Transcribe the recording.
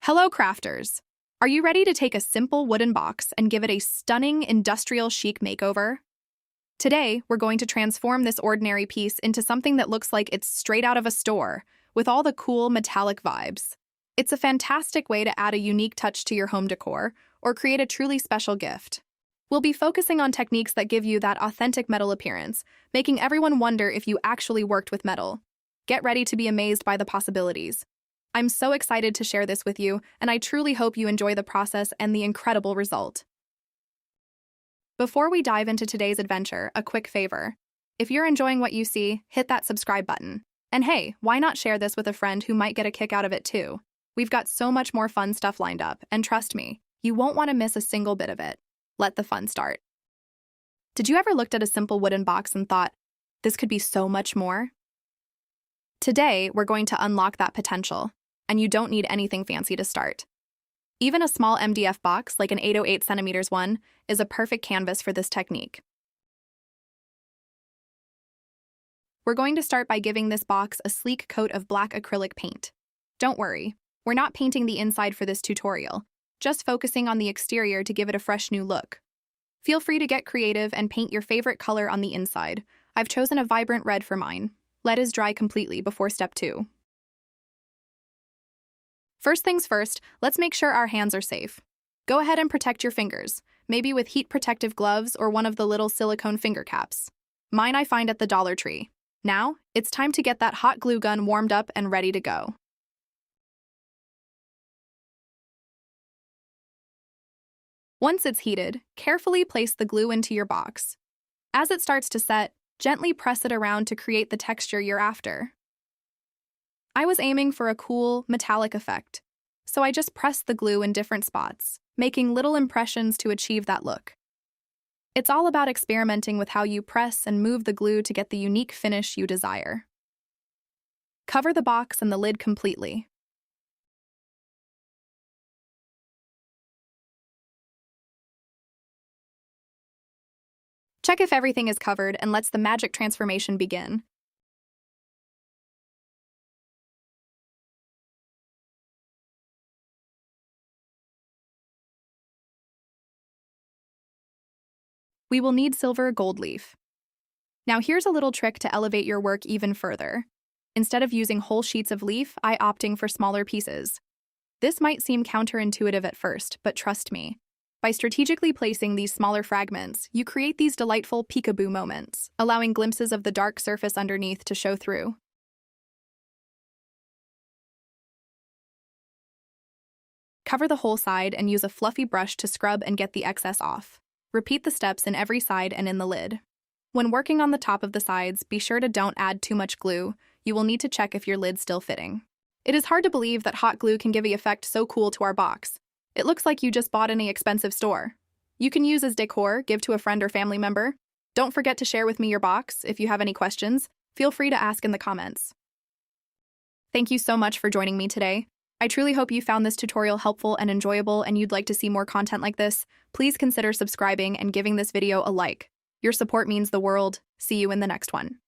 Hello, crafters! Are you ready to take a simple wooden box and give it a stunning industrial chic makeover? Today, we're going to transform this ordinary piece into something that looks like it's straight out of a store, with all the cool metallic vibes. It's a fantastic way to add a unique touch to your home decor or create a truly special gift. We'll be focusing on techniques that give you that authentic metal appearance, making everyone wonder if you actually worked with metal. Get ready to be amazed by the possibilities. I'm so excited to share this with you, and I truly hope you enjoy the process and the incredible result. Before we dive into today's adventure, a quick favor. If you're enjoying what you see, hit that subscribe button. And hey, why not share this with a friend who might get a kick out of it too? We've got so much more fun stuff lined up, and trust me, you won't want to miss a single bit of it. Let the fun start. Did you ever looked at a simple wooden box and thought, this could be so much more? Today, we're going to unlock that potential. And you don't need anything fancy to start. Even a small MDF box, like an 808 centimeters one, is a perfect canvas for this technique. We're going to start by giving this box a sleek coat of black acrylic paint. Don't worry, we're not painting the inside for this tutorial, just focusing on the exterior to give it a fresh new look. Feel free to get creative and paint your favorite color on the inside. I've chosen a vibrant red for mine. Let it dry completely before step 2. First things first, let's make sure our hands are safe. Go ahead and protect your fingers, maybe with heat protective gloves or one of the little silicone finger caps. Mine I find at the Dollar Tree. Now, it's time to get that hot glue gun warmed up and ready to go. Once it's heated, carefully place the glue into your box. As it starts to set, gently press it around to create the texture you're after. I was aiming for a cool, metallic effect, so I just pressed the glue in different spots, making little impressions to achieve that look. It's all about experimenting with how you press and move the glue to get the unique finish you desire. Cover the box and the lid completely. Check if everything is covered and let's the magic transformation begin. We will need silver gold leaf. Now here's a little trick to elevate your work even further. Instead of using whole sheets of leaf, I opting for smaller pieces. This might seem counterintuitive at first, but trust me. By strategically placing these smaller fragments, you create these delightful peekaboo moments, allowing glimpses of the dark surface underneath to show through. Cover the whole side and use a fluffy brush to scrub and get the excess off. Repeat the steps in every side and in the lid. When working on the top of the sides, be sure to don't add too much glue. You will need to check if your lid's still fitting. It is hard to believe that hot glue can give an effect so cool to our box. It looks like you just bought in an expensive store. You can use as decor, give to a friend or family member. Don't forget to share with me your box. If you have any questions, feel free to ask in the comments. Thank you so much for joining me today. I truly hope you found this tutorial helpful and enjoyable and you'd like to see more content like this. Please consider subscribing and giving this video a like. Your support means the world. See you in the next one.